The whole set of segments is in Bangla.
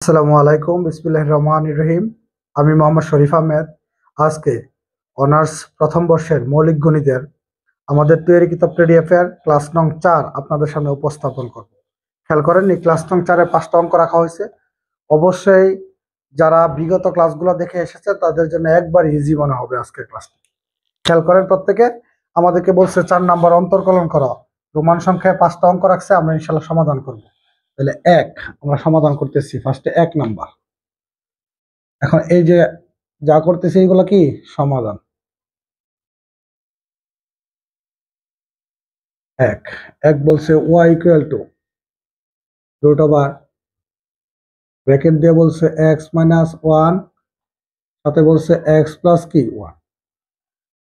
আসসালামু আলাইকুম, বিসমিল্লাহির রহমানির রহিম। আমি মোহাম্মদ শরীফ আহমেদ। আজকে অনার্স প্রথম বর্ষের মৌলিক গণিতের আমাদের তৈরিকৃত পিডিএফ এর ক্লাস নং 4 আপনাদের সামনে উপস্থাপন করব। খেয়াল করেন, এই ক্লাস নং 4-এ 5টা অঙ্ক রাখা হয়েছে। অবশ্যই যারা বিগত ক্লাসগুলো দেখে এসেছে তাদের জন্য একবার ইজি মনে হবে আজকের ক্লাসটি। খেয়াল করেন, প্রত্যেকে আমাদেরকে বলছে 4 নাম্বার অন্তর্কলন করা। রোমান সংখ্যায় 5টা অঙ্ক রাখছে, আমরা ইনশাল্লাহ সমাধান করব। তাহলে আমরা সমাধান করতেছি ফার্স্টে 1 নাম্বার। এখন এই যে যা করতেছে এইগুলো কি সমাধান। এক এক বলছে y equal to root over, bracket দিয়ে বলছে এক্স মাইনাস ওয়ান, সাথে বলছে এক্স প্লাস কি ওয়ান।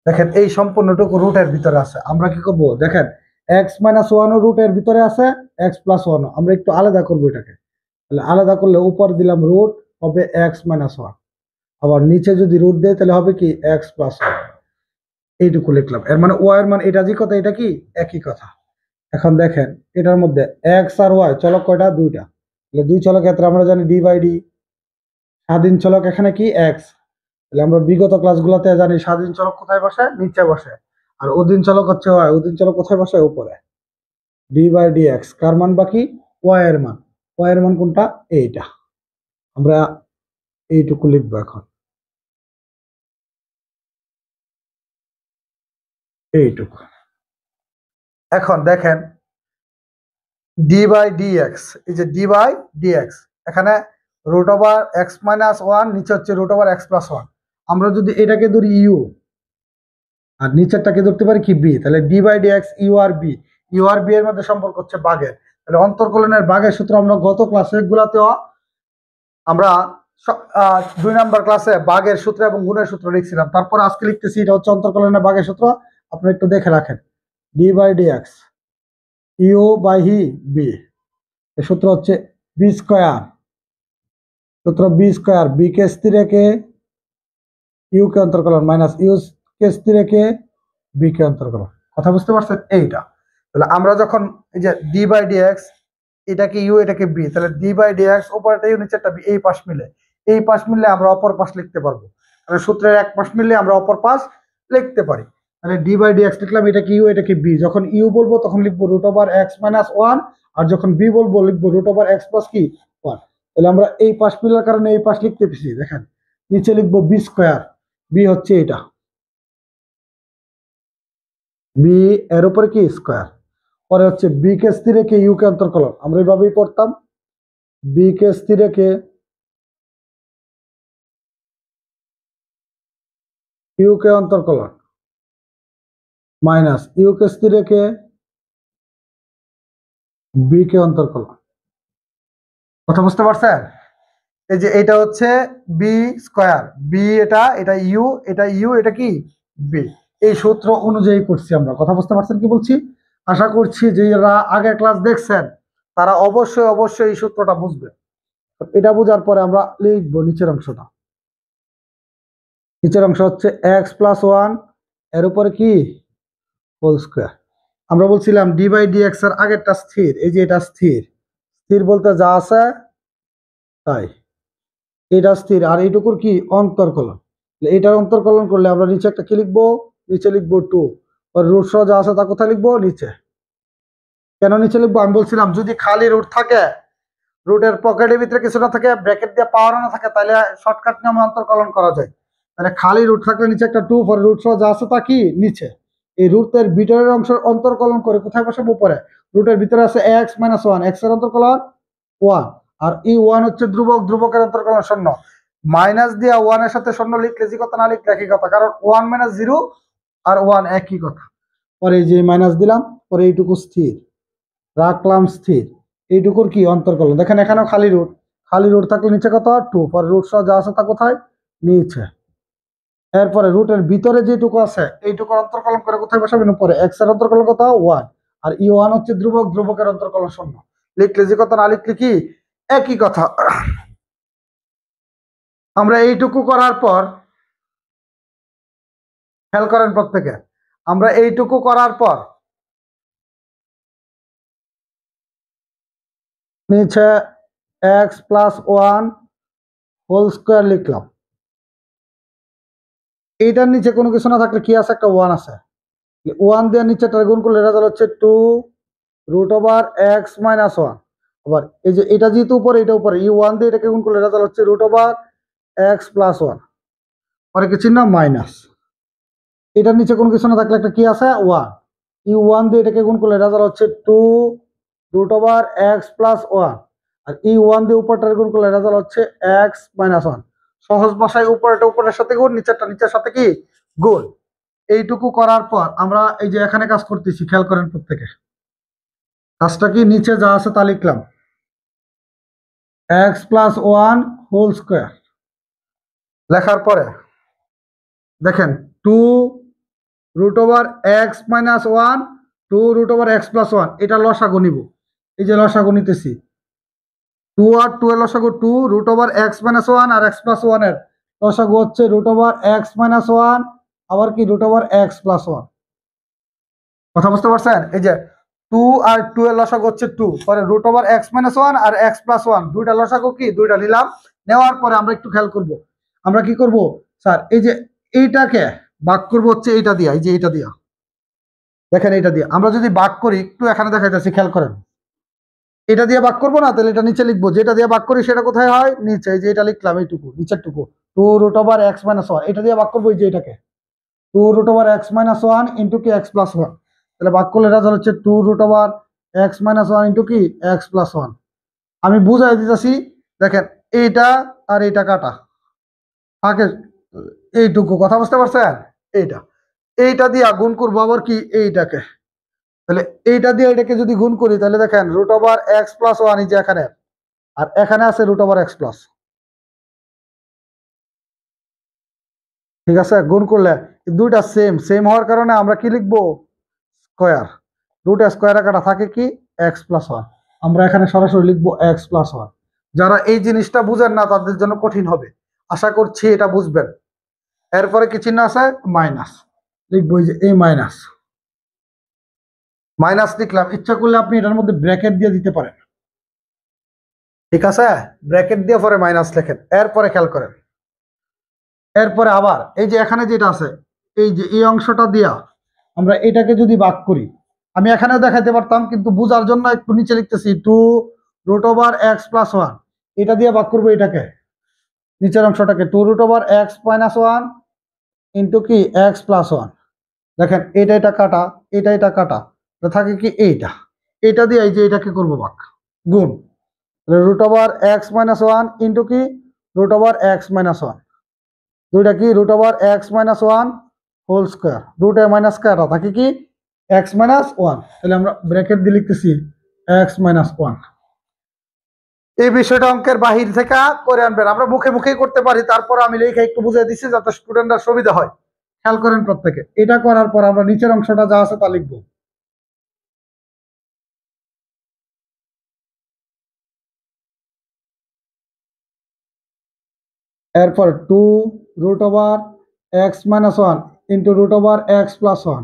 দেখেন, এই সম্পূর্ণটুকু রুটের ভিতরে আছে। আমরা কি করবো দেখেন, এক্স মাইনাস ওয়ানও রুটের ভিতরে আছে, এক্স প্লাস ওয়ানও। আমরা একটু আলাদা করবো এটাকে। তাহলে আলাদা করলে উপর দিলাম রুট, হবে এক্স মাইনাস ওয়ান। আবার নিচে যদি রুট দেয় তাহলে হবে কি এক্স প্লাস ওয়ান। এইটুকু লিখলাম। এর মানে ওয়াই এর মান এটা যে কথা, এটা কি একই কথা। এখন দেখেন, এটার মধ্যে এক্স আর ওয়াই চলক কয়টা? দুইটা। তাহলে দুই চলক ক্ষেত্রে আমরা জানি ডি বাই ডি। স্বাধীন চলক এখানে কি এক্স। তাহলে আমরা বিগত ক্লাসগুলোতে জানি স্বাধীন চলক কোথায় বসে? নিচে বসে। আর অধীন চলক হচ্ছে ওয়াই। অধীন চলক কোথায় বসে? উপরে। ডি বাই ডি এক্স কার মান? বাকি ওয়াই এর মান। ওয়াই এর মান কোনটা? এইটা। আমরা এইটুকু লিখবো এখন, এইটুকু। এখন দেখেন, ডি বাই ডি এক্স, এই যে ডি বাই ডি এক্স, এখানে root over x minus one, নিচে হচ্ছে root over x plus one. আমরা যদি এটাকে ধরি ইউ আর নিচেরটাকে ধরতে পারি কি বি, তাহলে D by D x u আর বি। ইউ আর বি এর মধ্যে সম্পর্ক হচ্ছে বাগের। তাহলে অন্তর্কলনের বাগের সূত্র আমরা গত ক্লাসে গুলাতেও আমরা 2 নাম্বার ক্লাসে বাগের সূত্র এবং গুণের সূত্র লিখছিলাম। তারপর আজকে লিখতেছি, এটা হচ্ছে অন্তর্কলনের বাগের সূত্র। আপনি একটু দেখে রাখেন, d by D x u by হি বি। এর সূত্র হচ্ছে বি স্কোয়ার। সূত্র বি স্কোয়ার, বি কে স্থির রেখে ইউ কে অন্তর্কলন মাইনাস ইউ কে স্থির রেখে বি কে অন্তর্কলন। কথা বুঝতে পারছেন? এইটা। তাহলে আমরা যখন এই যে ডি বাই ডি এক্স, এটাকে ইউ এটাকে বি, তাহলে ডি বাই ডি এক্স উপরেটা ইউ নিচেরটা বি, এই পাশ মিলে এই পাশ মিললে আমরা অপর পাশ লিখতে পারবো। মানে সূত্রের এক পাশ মিললে আমরা অপর পাশ লিখতে পারি। মানে ডি বাই ডি এক্স লিখলাম, এটাকে ইউ এটাকে বি। যখন ইউ বলবো তখন লিখবো root over x minus one, আর যখন বি বলবো লিখবো রুট ওভার এক্স প্লাস কি ওয়ান। তাহলে আমরা এই পাশ মিলার কারণে এই পাশ লিখতে পেরেছি। দেখেন, নিচে লিখবো বি স্কোয়ার, বি হচ্ছে এটা, বি এর উপরে কি স্কোয়ার। পরে হচ্ছে বি কে স্থির রেখে ইউ কে অন্তর্কলন, আমরা এইভাবেই করতাম। বি কে স্থির রেখে ইউ কে অন্তর্কলন মাইনাস ইউ কে স্থির রেখে বি কে অন্তর্কলন। কথা বুঝতে পারছেন? এই যে এটা হচ্ছে বি স্কোয়ার, বি এটা, এটা ইউ, এটা ইউ, এটা কি বি। এই সূত্র অনুযায়ী করছি আমরা। কথা বুঝতে পারছেন কি বলছি? আশা করছি যে যারা আগের ক্লাস দেখছেন তারা অবশ্যই অবশ্যই এই সূত্রটা বুঝবে। এটা বোঝার পরে আমরা লিখবো নিচের অংশটা। নিচের অংশ হচ্ছে এক্স প্লাস ওয়ান, এর উপরে কি হোল স্কোয়ার। আমরা বলছিলাম ডি বাই ডি এক্স এর আগেরটা স্থির, এই যে এটা স্থির। স্থির বলতে যা আছে তাই, এটা স্থির। আর এইটুকুর কি অন্তর্কলন। এটার অন্তর্কলন করলে আমরা নিচে একটা কি লিখবো? নিচে লিখবো টু। রুট সহ যা আছে তা কোথায় লিখবো? নিচে। কেন নিচে লিখবো? আমি বলছিলাম যদি খালি রুট থাকে, রুটের পকেটের ভিতরে কিছু না থাকে, ব্র্যাকেট দিয়ে পাওয়ার না থাকে, তাহলে শর্টকাট নিয়মে অন্তর্কলন করা যায়। মানে খালি রুট থাকলে নিচে একটা টু, পরে রুট সহ যা আছে তা কি নিচে। এই রুটের ভিতরের অংশ অন্তর্কলন করে কোথায় বসাবো? উপরে। রুটের ভিতরে আছে এক্স মাইনাস ওয়ান, এক্স এর অন্তর্কলন ওয়ান। আর এই ওয়ান হচ্ছে ধ্রুবক, ধ্রুবকের অন্তর্কলন শূন্য। মাইনাস দিয়ে ওয়ানের সাথে শূন্য লিখলে যে কথা, না লিখলে একই কথা, কারণ ওয়ান মাইনাস জিরো আর ওয়ান একই কথা। পরে এই যে মাইনাস দিলাম, পরে এইটুকু স্থির রাখলাম স্থির। এইটুকুর কি অন্তর্কলন। দেখেন এখানেও খালি রুট, খালি রুট থাকলে নিচে কত? টু। পরে রুট সহ যা আছে তা কোথায়? নিচে। এরপরে রুটের ভিতরে যেটুকু আছে এইটুকুর অন্তর্কলন করে কোথায় বসাবেন? উপরে। এক্স এর অন্তর্কলন কত? ওয়ান। আর ই ওয়ান হচ্ছে ধ্রুবক, ধ্রুবকের অন্তর্কলন শূন্য। লিখলে যে কথা, না লিখলে কি একই কথা। আমরা এইটুকু করার পর খেয়াল করেন প্রত্যেকে, আমরা এইটুকু করার পর নিচে x plus one whole square লিখলাম। এইটার নিচে কোনো কিছু না থাকলে কি আছে, একটা ওয়ান আছে, ওয়ান দিয়ে নিচেটা গুণ করলে রেজাল্ট হচ্ছে two root over x minus one. আবার এই যে এটা যেহেতু উপরে, এটা উপরে, এই ওয়ান দিয়ে এটাকে গুণ করলে রেজাল্ট হচ্ছে root over x plus one, পরে কি চিহ্ন মাইনাস। এটার নিচে কোনো কিছু না থাকলে একটা কি আছে, ওয়ান, এই ওয়ান দিয়ে এটাকে গুণ করলে রেজাল্ট হচ্ছে two root over x plus one, আর এই ওয়ান দিয়ে উপরটার গুণ করলে রেজাল্ট হচ্ছে এক্স মাইনাস ওয়ান। সহজ ভাষায় উপরেটা উপরের সাথে গুণ, নিচেরটা নিচের সাথে কি গুণ। এইটুকু করার পর আমরা এই যে এখানে কাজ করতেছি, খেয়াল করেন প্রত্যেকে, কাজটা কি, নিচে যা আছে তা লিখলাম, x plus one whole square লেখার পরে দেখেন two root over x minus one, two root over x plus one, এটা লসাগু নিব। এই যে লসাগু নিতেছি, টু আর টু এর লসাগু two root over x minus one, আর এক্স প্লাস ওয়ান এর লসাগু হচ্ছে root over x minus one, আবার কি root over x plus one. কথা বুঝতে পারছেন? এই যে টু আর টু এর লসাগু হচ্ছে টু, পরে root over x minus one আর এক্স প্লাস ওয়ান, দুইটা লসাগু কি, দুইটা নিলাম। নেওয়ার পরে আমরা একটু খেয়াল করব, আমরা কি করব স্যার, এই যে এইটাকে ভাগ করবো হচ্ছে এইটা দিয়া, এই যে এইটা দিয়া, দেখেন এইটা দিয়ে আমরা যদি ভাগ করি, একটু এখানে দেখাইতেছি, খেয়াল করেন, এটা দিয়ে ভাগ করবো না, তাহলে এটা নিচে লিখবো, যেটা দিয়ে ভাগ করি সেটা কোথায় হয়, নিচে, এই যে এটা লিখলাম, এইটুকু নিচের টুকু, two root over x minus one, এটা দিয়ে ভাগ করবো, এই যে এটাকে two root over x minus one into কি এক্স প্লাস ওয়ান, তাহলে ভাগ করলে রেজাল্ট হচ্ছে two root over x minus one into কি এক্স প্লাস ওয়ান। আমি বুঝাই দিতেছি, দেখেন এইটা আর এইটা কাটা থাকে, এইটুকু, কথা বুঝতে পারছেন? এইটা এইটা দিয়ে গুণ করবো আবার কি এইটাকে, তাহলে এইটা দিয়ে এটাকে যদি গুণ করি, তাহলে দেখেন root over x plus one, এই যে এখানে, আর এখানে আছে রুট ওভার এক্স প্লাস, ঠিক আছে? গুণ করলে দুইটা সেম সেম হওয়ার কারণে আমরা কি লিখবো, স্কোয়ার, রুট স্কোয়ারে কাটা থাকে কি এক্স প্লাস ওয়ান, আমরা এখানে সরাসরি লিখবো এক্স প্লাস ওয়ান। যারা এই জিনিসটা বুঝেন না তাদের জন্য কঠিন হবে, আশা করছি এটা বুঝবেন। এরপরে কি চিহ্ন আছে, মাইনাস, লিখবো এই যে এই মাইনাস, মাইনাস লিখলাম। ইচ্ছা করলে আপনি এটার মধ্যে ব্র্যাকেট দিয়ে দিতে পারেন, ঠিক আছে? ব্র্যাকেট দিয়ে পরে মাইনাস লেখেন। এরপরে খেয়াল করেন, এরপরে আবার এই যে এখানে যেটা আছে, এই যে এই অংশটা দিয়া আমরা এটাকে যদি ভাগ করি, আমি এখানেও দেখাইতে পারতাম, কিন্তু বুঝার জন্য একটু নিচে লিখতেছি, two root over x plus one, এটা দিয়ে ভাগ করবো এটাকে, নিচের অংশটাকে, two root over x minus one into কি এক্স প্লাস ওয়ান। দেখেন এটা এটা কাটা, এটা এটা কাটা, থাকে কি এইটা, এটা দিয়ে এই যে এটাকে করবো ভাগ, গুণ, root over x minus one into কি root over x minus one, দুইটা কি root over x minus one whole square, root এ মাইনাস কাটা থাকে কি এক্স মাইনাস ওয়ান, তাহলে আমরা ব্র্যাকেট দিয়ে লিখতেছি এক্স মাইনাস ওয়ান। এই বিষয়টা অঙ্কের বাহির থেকে করে আনবেন, আমরা মুখে মুখেই করতে পারি, তারপর আমি লেখা একটু বুঝিয়ে দিচ্ছি যাতে স্টুডেন্টরা সুবিধা হয়। খেয়াল করেন প্রত্যেকে, এটা করার পর আমরা নিচের অংশটা যা আছে তা লিখবো। এরপর two root over x minus one into root over x plus one,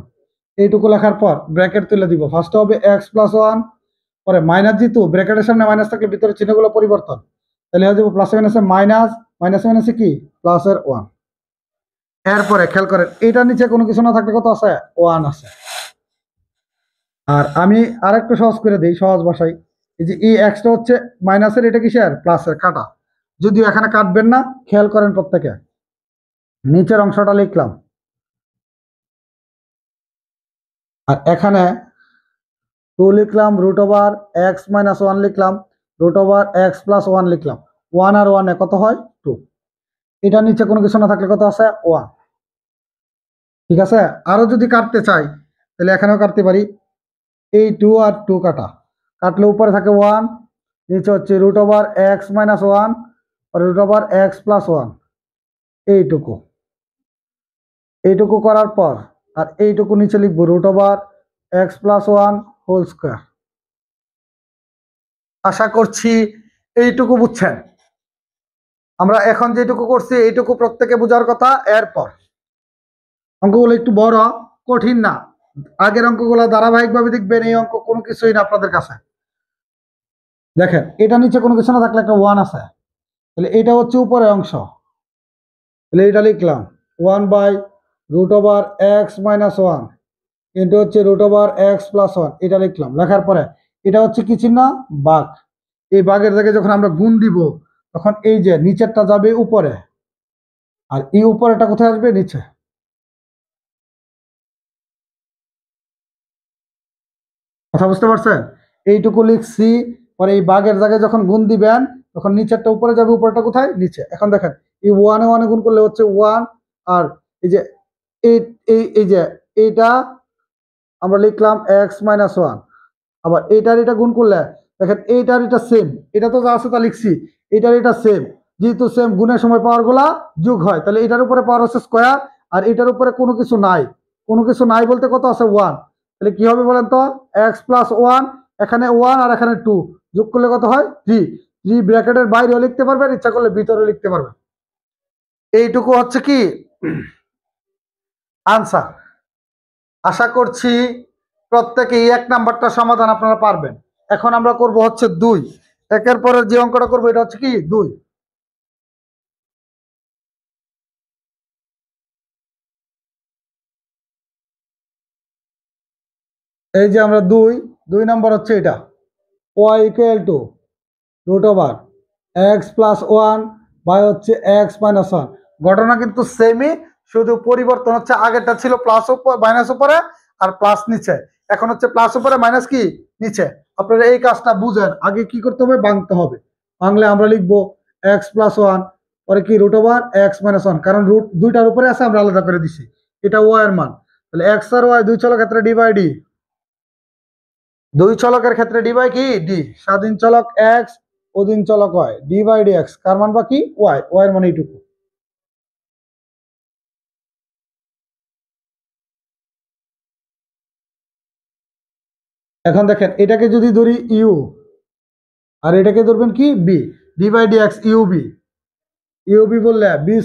এইটুকু লেখার পর ব্র্যাকেট তুলে দিব, ফার্স্ট হবে এক্স প্লাস ওয়ান, পরে মাইনাস, যেহেতু ব্র্যাকেটের সামনে মাইনাস থাকলে ভিতরে চিহ্নগুলো পরিবর্তন, তাহলে হয়ে যাবো প্লাসে মাইনাসে মাইনাস, মাইনাসে মাইনাসে কি প্লাসের ওয়ান। এরপরে খেয়াল করেন, এটার নিচে কোনো কিছু না থাকলে কত আছে, ওয়ান আছে। আর আমি আরেকটু সহজ করে দিই, সহজ ভাষায়, এই যে এই এক্সটা হচ্ছে মাইনাসের, এটা কিসের, প্লাসের, কাটা, যদিও এখানে কাটবেন না, খেয়াল করেন প্রত্যেকে, নিচের অংশটা লিখলাম, আর এখানে টু লিখলাম, root over x minus one লিখলাম, root over x plus one লিখলাম, ওয়ান আর ওয়ানে কত হয়, টু। এটা নিচে কোনো কিছু না থাকলে কত আছে, ওয়ান, ঠিক আছে? আরো যদি কাটতে চাই তাহলে এখানেও কাটতে পারি, এই টু আর টু কাটা, কাটলে উপরে থাকে ওয়ান, নিচে হচ্ছে root over x minus one আর root over x plus one, এইটুকু, এইটুকু করার পর আর এইটুকু নিচে লিখবো root over x plus one whole square. আশা করছি এইটুকু বুঝছেন। আমরা এখন যেটুকু করছি এইটুকু প্রত্যেকে বোঝার কথা। এরপর অঙ্কগুলো একটু বড়, কঠিন না, আগের অঙ্কগুলো ধারাবাহিকভাবে দেখবেন, এই অঙ্ক কোনো কিছুই না আপনাদের কাছে। দেখেন এটা নিচে কোনো কিছু না থাকলে একটা ওয়ান আছে, তাহলে এটা হচ্ছে উপরের অংশ, তাহলে এটা লিখলাম 1/√(x−1) এটা হচ্ছে √(x+1), এটা লিখলাম। লেখার পরে এটা হচ্ছে কি চিহ্ন? ভাগ। এই ভাগের জায়গায় যখন আমরা গুণ দিব তখন এই যে নিচেরটা যাবে উপরে, আর এই উপরেটা কোথায় আসবে? নিচে। কথা বুঝতে পারছেন? এইটুকু লিখছি, পরে এই ভাগের জায়গায় যখন গুণ দিবেন তখন নিচেরটা উপরে যাবে, উপরেটা কোথায়? নিচে। এখন দেখেন এই ওয়ানে ওয়ানে গুণ করলে হচ্ছে ওয়ান, আর এই যে এই এই যে এইটা আমরা লিখলাম x−1, আবার এইটার এটা গুণ করলে দেখেন এইটার এটা সেম, এটা তো যা আছে তা লিখছি, এটার এটা সেম, যেহেতু সেম গুণের সময় পাওয়ার গুলা যোগ হয়, তাহলে এটার উপরে পাওয়ার হচ্ছে স্কোয়ার, আর এটার উপরে কোনো কিছু নাই। কোনো কিছু নাই বলতে কত আছে? ওয়ান। তাহলে কি হবে বলেন তো? x+1, এখানে ওয়ান আর এখানে টু, যোগ করলে কত হয়? থ্রি। থ্রি ব্র্যাকেটের বাইরেও লিখতে পারবেন, ইচ্ছা করলে ভিতরে লিখতে পারবেন। এইটুকু হচ্ছে কি আনসার। আশা করছি প্রত্যেকেই 1 নাম্বারটা সমাধান আপনারা পারবেন। এখন আমরা করব হচ্ছে 2। একের পরের যে অঙ্কটা করবো এটা হচ্ছে কি 2। এই যে আমরা 2 নম্বর হচ্ছে এটা, y=√(x+1) বাই হচ্ছে x−1। ঘটনা কিন্তু সেমই, শুধু পরিবর্তন হচ্ছে আগেরটা ছিল প্লাস উপর মাইনাস উপরে আর প্লাস নিচে, এখন হচ্ছে প্লাস উপরে মাইনাস কি নিচে। আপনারা এই কাজটা বুঝেন, আগে কি করতে হবে? ভাঙতে হবে। ভাঙলে আমরা লিখবো x+1 পরে কি √(x−1), কারণ রুট দুইটার উপরে আছে, আমরা আলাদা করে দিছি, এটা y এর মান। তাহলে x আর y দুই চলক ক্ষেত্রে ডি/ডি, দুই চলকের ক্ষেত্রে ডি/ডি, স্বাধীন চলক এক্স, অধীন চলক ওয়াই, ডি/dx, কার মান বা কি? ওয়াই, ওয়াই এর মানে এইটুকু। এখন দেখেন এটাকে যদি ধরি ইউ, আর এটাকে ধরবেন কি বি, ডি/dx ইউবি, ইউবি বললে বি²,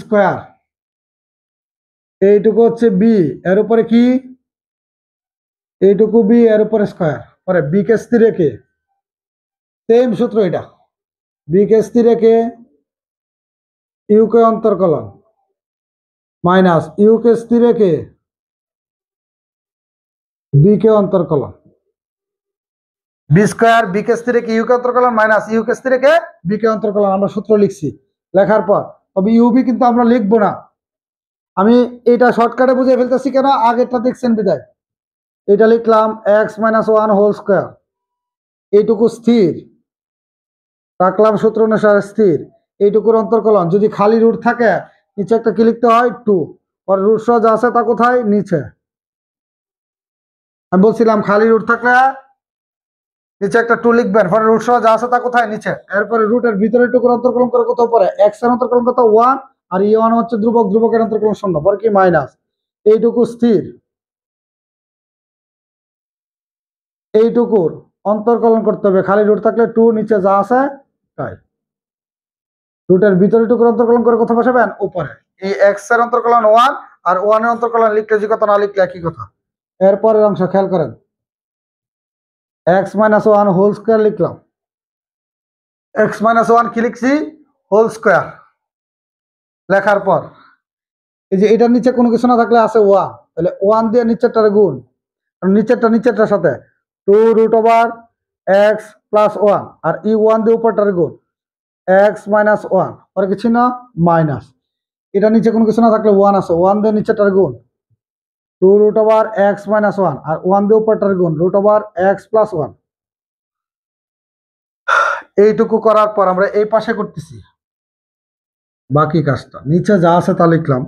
এইটুকু হচ্ছে বি, এর উপরে কি? এইটুকু বি, এর উপরে স্কয়ার, পরে বি কে স্থির রেখে, সেম সূত্র এটা, বি কে স্থির রেখে ইউ কে অন্তর্কলন মাইনাস ইউ কে স্থির রেখে বি কে অন্তর্কলন, বি² বি কে স্থির রেখে ইউ কে অন্তর্কলন মাইনাস ইউ কে স্থির রেখে বি কে অন্তর্কলন। আমরা সূত্র লিখছি, লেখার পর তবে ইউবি কিন্তু আমরা লিখবো না, আমি এটা শর্টকাটে বুঝে ফেলতেছি কেন, আগেরটা দেখছেন বিদায়। এটা লিখলাম x−1² এইটুকু স্থির রাখলাম, সূত্র অনুসারে স্থির। এইটুকুর অন্তর্কলন যদি খালি রুট থাকে নিচে একটা কি লিখতে হয়? 2, আর রুট সহ যা আছে তা কোথায়? নিচে। আমি বলছিলাম খালি রুট থাকলে নিচে একটা 2 লিখবেন, পরে রুট সহ যা আছে তা কোথায়? নিচে। এরপরে রুটের ভিতরে টুকুর অন্তর্কলন করে কোথাও পরে x এর অন্তর্কলন কত? 1, আর e1 হচ্ছে ধ্রুবক, ধ্রুবকের অন্তর্কলন 0, পরে কি মাইনাস। এইটুকু স্থির, এইটুকুর অন্তর্কলন করতে হবে, খালি রুট থাকলে 2, নিচে যা আছে তাই। রুটের ভিতরে টুকুর অন্তর্কলন করে কোথাও বসাবেন? উপরে। এই x এর অন্তর্কলন 1, আর 1 এর অন্তর্কলন লিখলে যে কথা, না লিখলে একই কথা। এরপরের অংশ খেয়াল করেন, x−1² লিখলাম, x−1 কি লিখছি? Whole square. লেখার পর এই যে এটার নিচে কোনো কিছু না থাকলে আছে 1, তাহলে 1 দিয়ে নিচেরটার গুণ, নিচেরটা নিচেরটার সাথে 2√(x+1), আর e1 দিয়ে উপরটার গুণ x−1, পরে কিছু না মাইনাস, এটা নিচে কোনো কিছু না থাকলে 1 আছে, 1 দিয়ে নিচেরটার গুণ 2√(x−1), আর 1 দিয়ে উপরটার গুণ √(x+1। এইটুকু করার পর আমরা এই পাশে করতেছি বাকি কাজটা, নিচে যা আছে তা লিখলাম।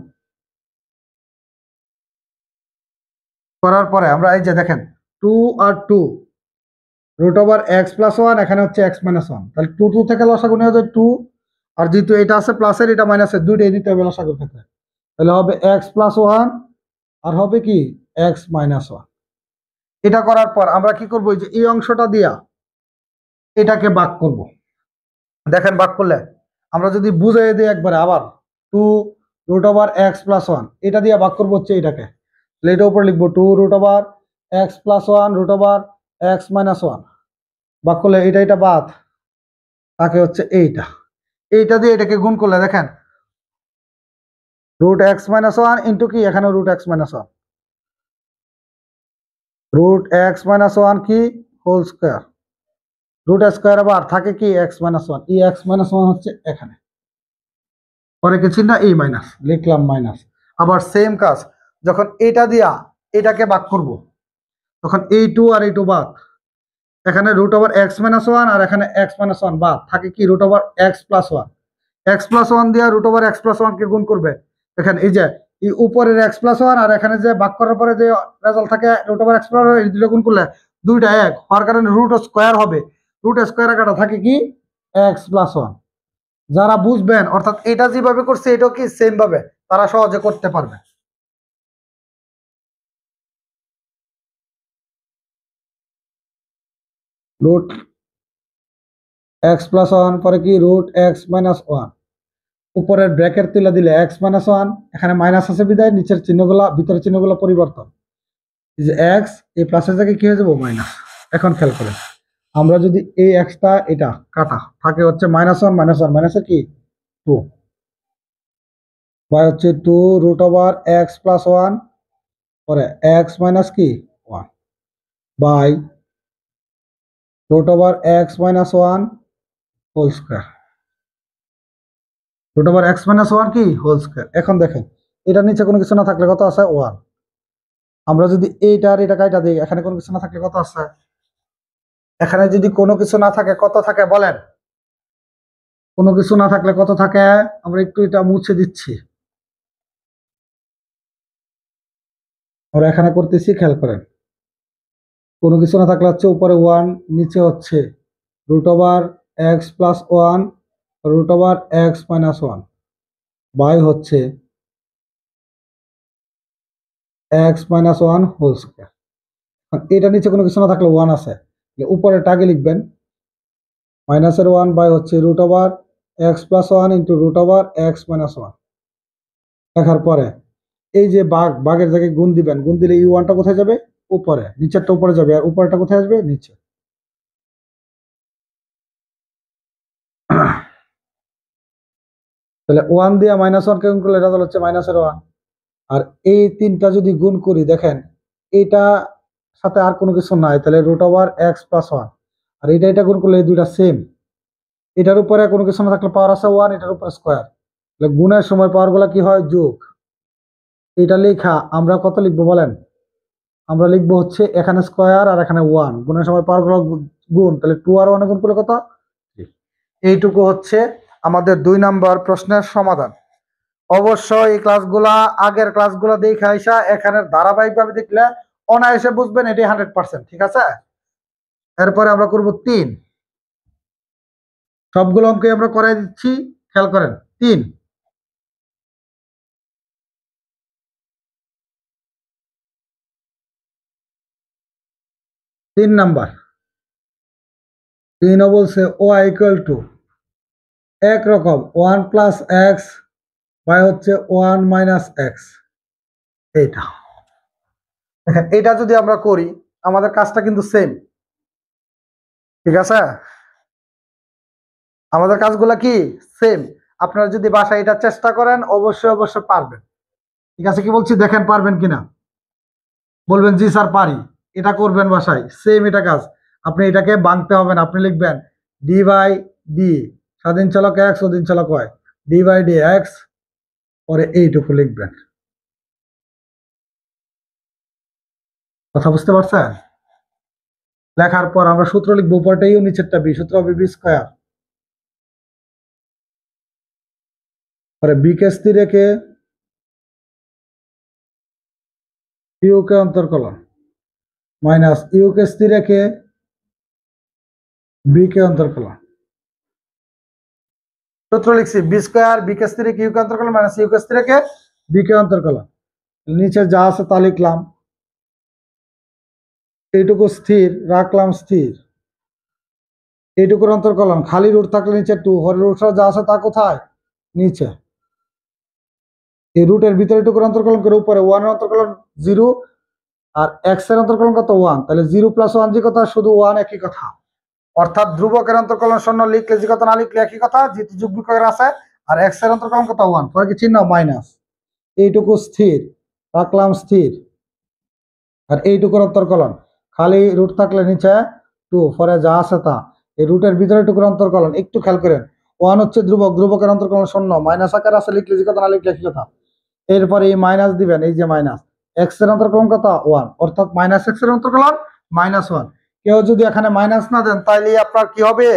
করার পরে আমরা এই যে দেখেন 2 আর 2, √(x+1), এখানে হচ্ছে x−1, তাহলে 2 থেকে লসাগু নেওয়া যায় 2, আর যেহেতু এটা আছে প্লাসের এটা মাইনাসের, দুইটাই নিতে হবে লসাগুর ক্ষেত্রে, তাহলে হবে x+1 আর হবে কি x−1। এটা করার পর আমরা কি করবো? এই যে এই অংশটা দিয়া এটাকে ভাগ করব। দেখেন ভাগ করলে আমরা যদি বুঝাই দিই একবারে আবার 2√(x+1), এটা দিয়ে ভাগ করবো হচ্ছে এটাকে, তাহলে এটার উপর লিখবো 2√(x+1) √(x−1), ভাগ করলে এটা বাদ, থাকে হচ্ছে এইটা। এইটা দিয়ে এটাকে গুণ করলে দেখেন root x minus one into কি, এখানে root x minus one, root x minus one কি হোল স্কোয়ার, রুট স্কোয়ার আবার থাকে কি এক্স মাইনাস ওয়ান, ই এক্স মাইনাস ওয়ান হচ্ছে এখানে, পরে কি চিহ্ন এই মাইনাস লিখলাম মাইনাস। আবার সেম কাজ যখন এটা দিয়া এটাকে ভাগ করব তখন এই টু আর এই টু বাদ, এখানে root over x minus one আর এখানে এক্স মাইনাস ওয়ান বাদ, থাকে কি root over x plus one, X plus one দিয়ে root over x plus one কে গুণ করবে, এখানে এই যে এই উপরের এক্স প্লাস ওয়ান আর এখানে যে ভাগ করার পরে যে রেজাল্ট থাকে root over x plus one, এই দুটো গুণ করলে দুইটা এক হওয়ার কারণে রুট স্কোয়ার হবে, রুট স্কোয়ার আকারটা থাকে কি এক্স প্লাস ওয়ান। যারা বুঝবেন অর্থাৎ এটা যেভাবে করছে এটাও কি সেম ভাবে তারা সহজে করতে পারবে। রুট এক্স প্লাস ওয়ান পরে কি রুট এক্স মাইনাস ওয়ান, উপরের ব্র্যাকেট তুলে দিলে এক্স মাইনাস ওয়ান, এখানে মাইনাস আছে বিদায় নিচের চিহ্নগুলা ভিতরের চিহ্নগুলো পরিবর্তন, এই যে এক্স এই প্লাসের জায়গায় কি হয়ে যাবো মাইনাস। এখন খেয়াল করেন আমরা যদি এই এক্সটা এটা কাটা থাকে হচ্ছে মাইনাস ওয়ান মাইনাস ওয়ান মাইনাসের কি টু, বাই হচ্ছে two root over x plus one পরে এক্স মাইনাস কি one by root over x minus one whole square, root over x minus one কি হোল স্কোয়ার। এখন দেখেন এটার নিচে কোনো কিছু না থাকলে কত আছে ওয়ান, আমরা যদি এইটা আর এটা কাইটা দিই এখানে কোনো কিছু না থাকলে কত আছে, এখানে যদি কোনো কিছু না থাকে কত থাকে বলেন, কোনো কিছু না থাকলে কত থাকে, আমরা একটু এটা মুছে দিচ্ছি, আমরা এখানে করতেছি খেয়াল করেন, কোনো কিছু না থাকলে হচ্ছে উপরে ওয়ান নিচে হচ্ছে root over x plus one root over x minus one by হচ্ছে X minus one whole square. এটা নিচে কোনো কিছু না থাকলে ওয়ান আছে, উপরে টাকে লিখবেন মাইনাসের ওয়ান বাই হচ্ছে root over x plus one into root over x minus one, লেখার পরে এই যে বাঘের জায়গায় গুণ দিবেন, গুণ দিলে এই ওয়ানটা কোথায় যাবে উপরে, নিচেরটা উপরে যাবে আর উপরেটা কোথায় আসবে নিচে। তাহলে ওয়ান দিয়ে মাইনাস ওয়ান কে গুণ করলে রেজাল্ট হচ্ছে মাইনাসের ওয়ান, আর এই তিনটা যদি গুণ করি দেখেন এইটা সাথে আর কোনো কিছু নাই, তাহলে root over x plus one, আর এটা গুণ করলে এই দুইটা সেম, এটার উপরে কোনো কিছু না থাকলে পাওয়ার আছে ওয়ান, এটার উপরে স্কোয়ার, তাহলে গুণের সময় পাওয়ার গুলা কি হয় যোগ, এটা লেখা আমরা কত লিখবো বলেন, আমরা লিখবো হচ্ছে এখানে স্কোয়ার আর এখানে ওয়ান, গুণের সময় পাওয়ার গুলো গুণ, তাহলে টু আর ওয়ানে গুণ করলে কত, এইটুকু হচ্ছে আমাদের 2 নম্বর প্রশ্নের সমাধান। অবশ্যই এই ক্লাসগুলা আগের ক্লাসগুলো দেখে আইসা এখানে ধারাবাহিকভাবে দেখলে অনায়াসে বুঝবেন এটি 100%, ঠিক আছে। এরপরে আমরা করব 3, সবগুলো অঙ্ক আমরা করে দিচ্ছি, খেয়াল করেন 3 নাম্বার 3 বলছে ও ইকুয়াল টু একরকম ওয়ান প্লাস এক্স বাই হচ্ছে ওয়ান মাইনাস এক্স, এইটা দেখেন এটা যদি আমরা করি আমাদের কাজটা কিন্তু সেম, ঠিক আছে, আমাদের কাজগুলা কি সেম। আপনারা যদি বাসায় এটা চেষ্টা করেন অবশ্যই অবশ্যই পারবেন, ঠিক আছে, কি বলছি দেখেন পারবেন কিনা, বলবেন জি স্যার পারি, এটা করবেন বাসায় সেম এটা কাজ। আপনি এটাকে ভাঙতে হবে না, আপনি লিখবেন ডি বাই ডি স্বাধীন চলক এক্স অধীন চলক y, d by D x পরে এইটুকু লিখবেন, কথা বুঝতে পারছেন। লেখার পর আমরা সূত্র লিখবো, উপরটা ইউ নিচেরটা বি, সূত্র হবে বি স্কোয়ার, পরে বি কে স্থির রেখে ইউ কে অন্তর্কলন মাইনাস ইউ কে স্থির রেখে বি কে অন্তর্কলন, সূত্র লিখছি বি স্কোয়ার বি কে স্থির রেখে ইউ কে অন্তর্কলন মাইনাস ইউ কে স্থির রেখে বি কে অন্তর্কলন, নিচে যা আছে তা লিখলাম, এইটুকু স্থির রাখলাম স্থির, এইটুকুর অন্তর্কলন খালি রুট থাকলে নিচে টু, হরে রুট যা আছে তা কোথায় নিচে, এই রুটের ভিতরে টুকুর অন্তর্কলন করে উপরে ওয়ানের অন্তর্কলন জিরো আর এক্স এর অন্তর্কলন কত ওয়ান, তাহলে জিরো প্লাস ওয়ান যে কথা শুধু ওয়ান একই কথা, অর্থাৎ ধ্রুবকের অন্তর্কলন শূন্য লিখলে যে কথা, না লিখলে একই কথা, যেহেতু যুগ বিক্রয়ের আছে। আর এক্স এর অন্তর্কলন কত 1, পরে কি চিহ্ন মাইনাস, এইটুকু স্থির রাখলাম স্থির, আর এইটুকুর অন্তর্কলন খালি রুট থাকলে নিচে 2, পরে যা আছে তা। এই রুটের ভিতরে টুকুর অন্তর্কলন একটু খেয়াল করেন, 1 হচ্ছে ধ্রুবক, ধ্রুবকের অন্তর্কলন শূন্য, মাইনাস আকার আছে লিখলে যে কথা, না লিখলে একই কথা। এরপরে এই মাইনাস দিবেন, এই যে মাইনাস এক্স এর অন্তর্কলন কত 1, অর্থাৎ মাইনাস এক্স এর অন্তর্কলন -1। কেউ যদি এখানে মাইনাস না দেন তাইলে আপনার কি হবে,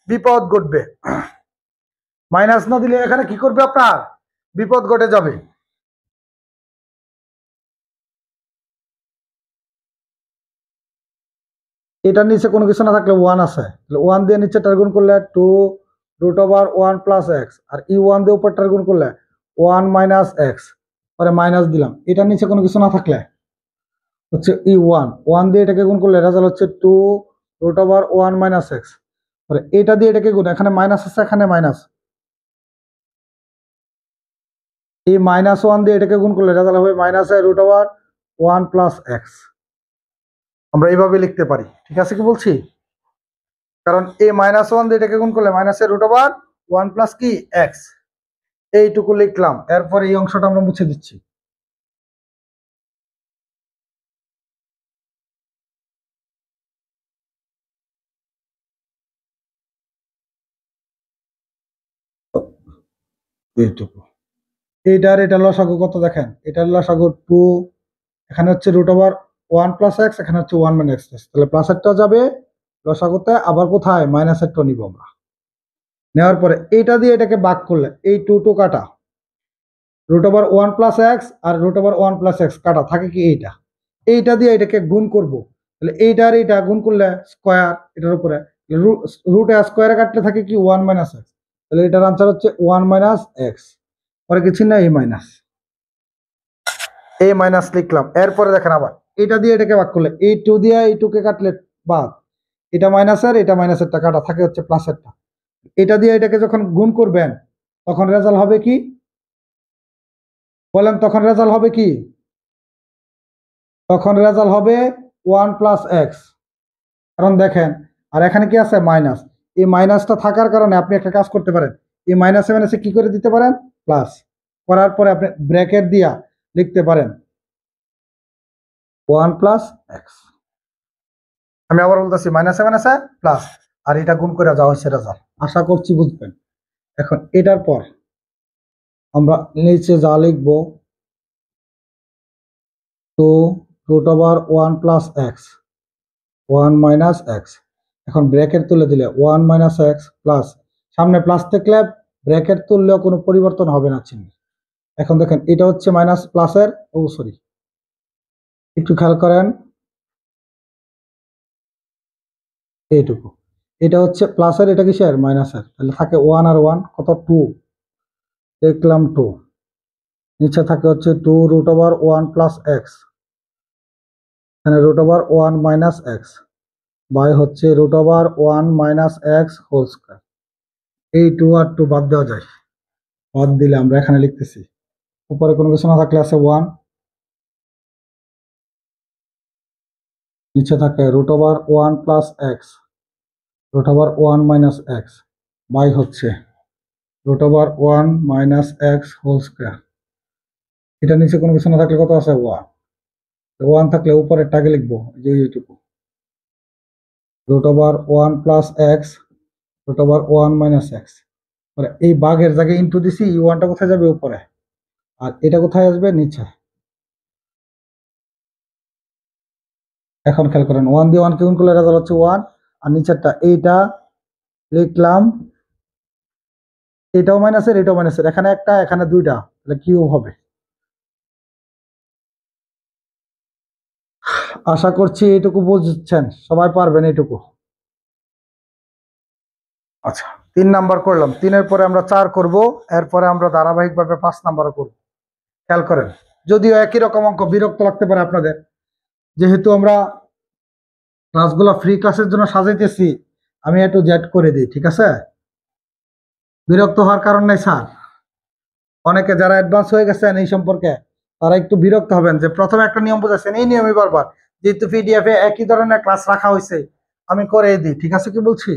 বিপদ ঘটবে। মাইনাস না দিলে এখানে কি করবে, আপনার বিপদ ঘটে যাবে। এটার নিচে কোনো কিছু না থাকলে 1 আছে, 1 দিয়ে নিচেটার গুণ করলে 2 √1 + x, আর e1 দিয়ে উপরটার গুণ করলে 1 - x, পরে মাইনাস দিলাম। এটার নিচে কোনো কিছু না থাকলে হচ্ছে e1, 1 দিয়ে এটাকে গুণ করলে রেজাল্ট হচ্ছে 2 √1 - x, পরে এটা দিয়ে এটাকে গুণ, এখানে মাইনাস আছে, এখানে মাইনাস, এই -1 দিয়ে এটাকে গুণ করলে রেজাল্ট হবে -√1 + x। আমরা এইভাবে লিখতে পারি, ঠিক আছে কি বলছি? কারণ এই -1 দিয়ে এটাকে গুণ করলে -√1 + কি x, এইটুকু লিখলাম। এরপর এই অংশটা আমরা মুছে দিচ্ছি। এইটুকু, এটা লসাগু কত দেখেন, এটার লসাগু 2, এখানে হচ্ছে √1 + x, এখানে হচ্ছে 1 - x, তাহলে প্লাসেরটা যাবে লসাগুতে, আবার কোথায় মাইনাসেরটা নিব আমরা। নেওয়ার পরে এইটা দিয়ে এটাকে ভাগ করলে এই 2 কাটা, √1 + x আর √1 + x কাটা থাকে কি এইটা দিয়ে এটাকে গুণ করব, তাহলে এইটা আর এইটা গুণ করলে স্কয়ার, এটার উপরে রুট স্কয়ারে কাটলে থাকে কি 1 - x, তাহলে এটার আনসার হচ্ছে 1 - x, পরে কিছু না এই মাইনাস, এই মাইনাস লিখলাম। এরপরে দেখেন আবার এটা দিয়ে এটাকে ভাগ করলে এই 2 দিয়ে এই 2 কে কাটলে বাদ, এটা মাইনাসের এটা মাইনাসেরটা কাটা থাকে হচ্ছে প্লাসেরটা। এটা দিয়ে এটাকে যখন গুণ করবেন তখন রেজাল্ট হবে কি বলেন, তখন রেজাল্ট হবে কি, তখন রেজাল্ট হবে 1 + x। কারণ দেখেন, আর এখানে কি আছে মাইনাস, এই মাইনাসটা থাকার কারণে আপনি একটা কাজ করতে পারেন, এই মাইনাসে মাইনাসে কি করে দিতে পারেন, প্লাস করার পরে আপনি ব্র্যাকেট দিয়া লিখতে পারেন 1 + x। আমি আবার বলতেছি, মাইনাসে মাইনাসে প্লাস, আর এটা গুণ করে যাওয়া হচ্ছে রেজাল্ট। আশা করছি বুঝবেন। এখন এটার পর আমরা নিচে যা লিখবো 2 √1 + x 1 - x, এখন ব্র্যাকেট তুলে দিলে 1 - x প্লাস, সামনে প্লাস থাকলে ব্র্যাকেট তুললেও কোনো পরিবর্তন হবে না চিহ্ন। এখন দেখেন এটা হচ্ছে মাইনাস প্লাসের, সরি একটু খেয়াল করেন, এইটুকু এটা হচ্ছে প্লাসের, এটা কিসের মাইনাসের, তাহলে থাকে 1 আর 1 কত 2, দেখলাম 2, নিচে থাকে হচ্ছে 2 √1 + x, এখানে √1 - x বাই হচ্ছে √1 - x হোল স্কয়ার। এই 2 আর 2 বাদ দেওয়া যায়, বাদ দিলে আমরা এখানে লিখতেছি, উপরে কোনো কিছু না থাকলে আছে 1, নিচে থাকে √1 + x √1 - x বাই হচ্ছে √1 - x হোল স্কয়ার। এটা নিচে কোনো কিছু না থাকলে কত আছে 1, 1 থাকলে উপরের টাকে লিখবো যে এইটুকু, √1 + x √1 - x, এই ভাগের জায়গায় ইনটু দিছি, টা কোথায় যাবে উপরে, আর এটা কোথায় আসবে নিচে। এখন খেয়াল করেন 1 দিয়ে 1 কে গুণ করলে রেজাল্ট হচ্ছে 1, আর নিচেরটা এইটা লিখলাম, এটাও মাইনাসের এটাও মাইনাসের, এখানে একটা এখানে দুইটা, তাহলে কিউব হবে। আশা করছি এইটুকু বুঝছেন, সবাই পারবেন এইটুকু। আচ্ছা 3 নাম্বার করলাম, 3-এর পরে আমরা 4 করব, এরপরে আমরা ধারাবাহিকভাবে 5 নাম্বারও করব। খেয়াল করেন, যদিও একই রকম অঙ্ক, বিরক্ত লাগতে পারে আপনাদের, যেহেতু আমরা ক্লাসগুলো ফ্রি ক্লাসের জন্য সাজাইতেছি, আমি একটু জেড করে দিই, ঠিক আছে? বিরক্ত হওয়ার কারণ নেই স্যার, অনেকে যারা অ্যাডভান্স হয়ে গেছেন এই সম্পর্কে তারা একটু বিরক্ত হবেন যে প্রথমে একটা নিয়ম বুঝাচ্ছেন, এই নিয়মই বারবার, যেহেতু পিডিএফ এ একই ধরনের ক্লাস রাখা হয়েছে, আমি করে দিই, ঠিক আছে? কি বলছি,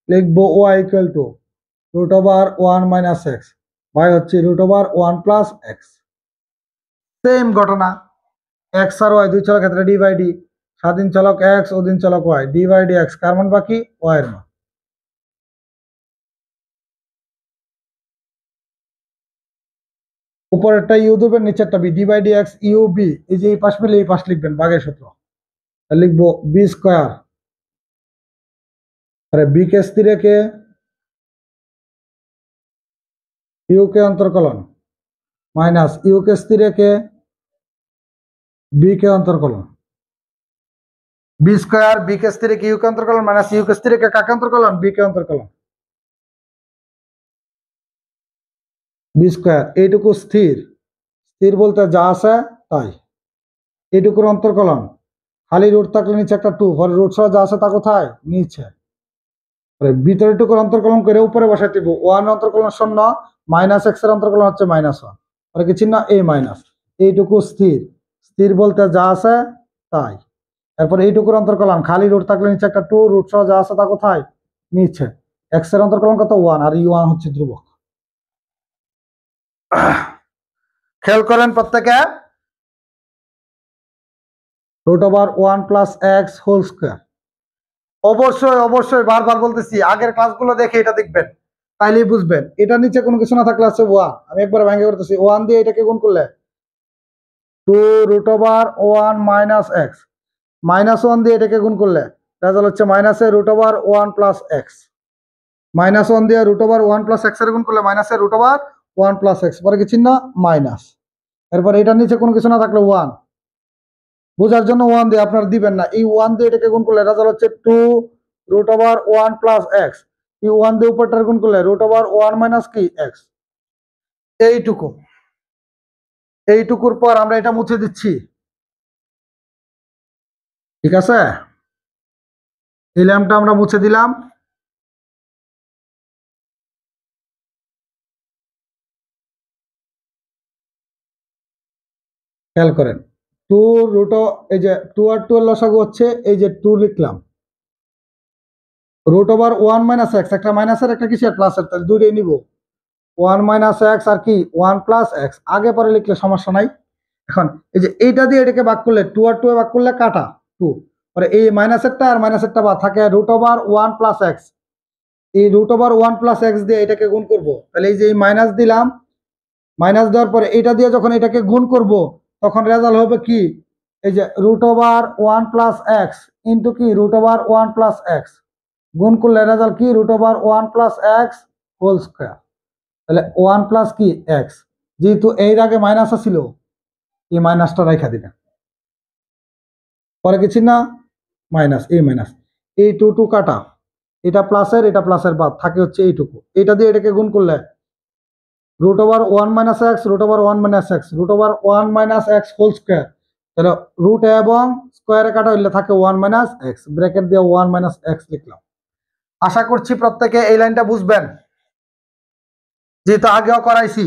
লিখবো Y equal to root over 1 minus X by হচ্ছে root over 1 plus X. Same ঘটনা, এক্স আর ওয়াই দুই চলক ক্ষেত্রে ডি বাই ডি, স্বাধীন চলক এক্স অধীন চলক y, d by D x কার মান বাকি, ওয়াই এর মান। উপরেরটা ইউ দেবেন, নিচেরটা v, d by D x u v, এই যে এই পাশ মিলে এই পাশ লিখবেন ভাগের সূত্র, লিখবো বি স্কোয়ার, আরে বি কে স্থির রেখে ইউ কে অন্তর্কলন মাইনাস ইউ কে স্থির রেখে বি কে অন্তর্কলন, বি স্কোয়ার বি কে স্থির রেখে ইউ কে অন্তর্কলন মাইনাস ইউ কে স্থির রেখে কাকে অন্তর্কলন, বি কে অন্তর্কলন, বি স্কোয়ার এইটুকু স্থির, স্থির বলতে যা আছে তাই, এইটুকুর অন্তর্কলন, খালি রুট থাকলে নিচে একটা টু, পরে রুট সহ যা আছে তা কোথায়, নিচে, ভিতরে টুকুর অন্তর্কলন করে উপরে বসাই দিব, ওয়ান অন্তর্কলন শূন্য, মাইনাস এক্স এর অন্তর্কলন হচ্ছে মাইনাস ওয়ান, পরে কি চিহ্ন, এই মাইনাস, এইটুকু স্থির, স্থির বলতে যা আছে তাই, এরপর এইটুকুর অন্তর্কলন, খালি রুট থাকলে নিচে একটা টু, রুট সহ যা আছে তা কোথায়, নিচে, এক্স এর অন্তর্কলন কত, ওয়ান, আর ইউ ওয়ান হচ্ছে ধ্রুবক। খেয়াল করেন প্রত্যেকে, root over 1 plus x whole square, অবশ্যই অবশ্যই বারবার বলতেছি আগের ক্লাসগুলো দেখে এটা দেখবেন, তাইলেই বুঝবেন। এটা নিচে কোনো কিছু না থাকলে আছে ওয়ান, আমি একবার ভেঙে করতেছি, ওয়ান দিয়ে এটাকে গুণ করলে 2 root over 1 minus x, minus one দিয়ে এটাকে গুণ করলে রেজাল্ট হচ্ছে মাইনাসে root over 1 plus x, minus one দিয়ে রুট ওভার 1 প্লাস এক্স এর গুণ করলে মাইনাসে রুট ওভার 1 প্লাস এক্স, পরে কি চিহ্ন, মাইনাস, এরপর এটার নিচে কোনো কিছু না থাকলে ওয়ান, বোঝার জন্য ওয়ান দিয়ে আপনারা দিবেন না, এই ওয়ান দিয়ে এটাকে গুণ করলে রেজাল্ট হচ্ছে 2 রুট ওভার 1 প্লাস এক্স, এই ওয়ান দিয়ে উপরটার গুণ করলে রুট ওভার 1 মাইনাস কি এক্স, এইটুকু, এইটুকুর পর আমরা এটা মুছে দিচ্ছি, ঠিক আছে? এই ল্যাম্পটা আমরা মুছে দিলাম, খেয়াল করেন 2 রুট, এই যে 2 আর 2 এর লসাগু হচ্ছে এই যে 2 লিখলাম, রুট ওভার 1 মাইনাস এক্স, একটা মাইনাসের একটা কিসের প্লাসের, তাহলে দুইটাই নিব, 1 মাইনাস এক্স আর কি 1 প্লাস এক্স, আগে পরে লিখলে সমস্যা নাই। এখন এই যে এইটা দিয়ে এটাকে ভাগ করলে 2 আর 2 এ ভাগ করলে কাটা 2, পরে এই মাইনাসেরটা আর মাইনাসেরটা বাদ থাকে রুট ওভার 1 প্লাস এক্স, এই রুট ওভার 1 প্লাস এক্স দিয়ে এটাকে গুণ করব, তাহলে এই যে এই মাইনাস দিলাম, মাইনাস দেওয়ার পরে এটা দিয়ে যখন এটাকে গুণ করব তখন রেজাল্ট হবে কি, এই যে root over 1 plus x into কি রুট ওভার 1 প্লাস এক্স, গুণ করলে রেজাল্ট কি root over 1 plus x whole square, তাহলে 1 প্লাস কি এক্স, যেহেতু এর আগে মাইনাস ছিল এই মাইনাসটা রেখা দিবেন, পরে কিছু না মাইনাস, এই মাইনাস, এই টু টু কাটা, এটা প্লাসের বাদ থাকে হচ্ছে এইটুকু, এটা দিয়ে এটাকে গুণ করলে root over 1 minus x, root over 1 minus x, root over 1 minus x whole square, তাহলে রুট এবং স্কোয়ারে কাটা হইলে থাকে 1 মাইনাস এক্স, ব্র্যাকেট দিয়ে 1 মাইনাস এক্স লিখলাম। আশা করছি প্রত্যেকে এই লাইনটা বুঝবেন, যেহেতু আগেও করাইছি।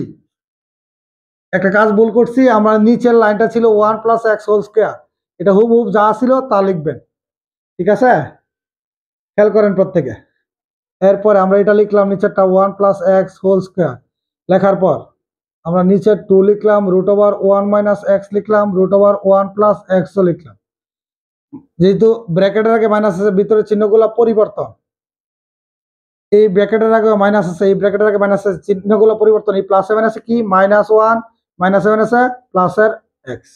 একটা কাজ ভুল করছি, আমরা নিচের লাইনটা ছিল 1 প্লাস এক্স হোল স্কোয়ার, এটা হুবহুব যা ছিল তা লিখবেন, ঠিক আছে? খেয়াল করেন প্রত্যেকে, এরপরে আমরা এটা লিখলাম নিচেরটা 1 প্লাস এক্স হোল স্কোয়ার, লেখার পর আমরা নিচে 2 লিখলাম, রুট ওভার 1 মাইনাস এক্স লিখলাম, রুট ওভার 1 প্লাস এক্সও লিখলাম, যেহেতু ব্র্যাকেটের আগে মাইনাস আছে ভিতরে চিহ্নগুলো পরিবর্তন, এই ব্র্যাকেটের আগে মাইনাস আছে, এই ব্র্যাকেটের আগে মাইনাস আছে, চিহ্নগুলো পরিবর্তন, এই প্লাসে মাইনাসে কি মাইনাস 1, মাইনাসে মাইনাসে প্লাসের এক্স।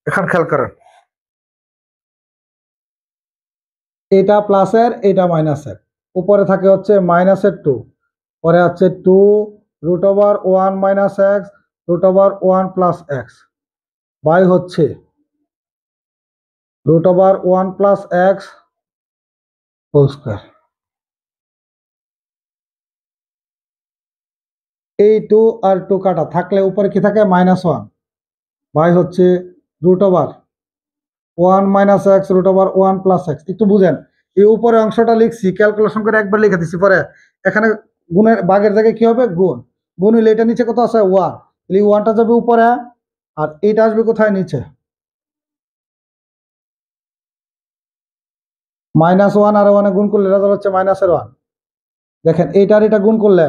এখন খেয়াল করেন এটা প্লাসের এটা মাইনাসের, উপরে থাকে হচ্ছে মাইনাসের 2, পরে হচ্ছে 2 root over 1 minus x root over 1 plus x by হচ্ছে root over 1 plus x whole square, এই 2 আর 2 কাটা থাকলে উপরে কি থাকে -1 বাই হচ্ছে root over 1 minus x root over 1 plus x. একটু বুঝেন, এই উপরে অংশটা লিখছি ক্যালকুলেশন করে একবার লিখে দিচ্ছি, পরে এখানে গুণের ভাগের জায়গায় কি হবে গুণ, গুণ হইলে এটা নিচে কত আছে 1, এই 1টা যাবে উপরে আর এইটা আসবে কোথায় নিচে, -1 আর 1 গুণ করলে রেজাল্ট হচ্ছে -1। দেখেন এইটার এটা গুণ করলে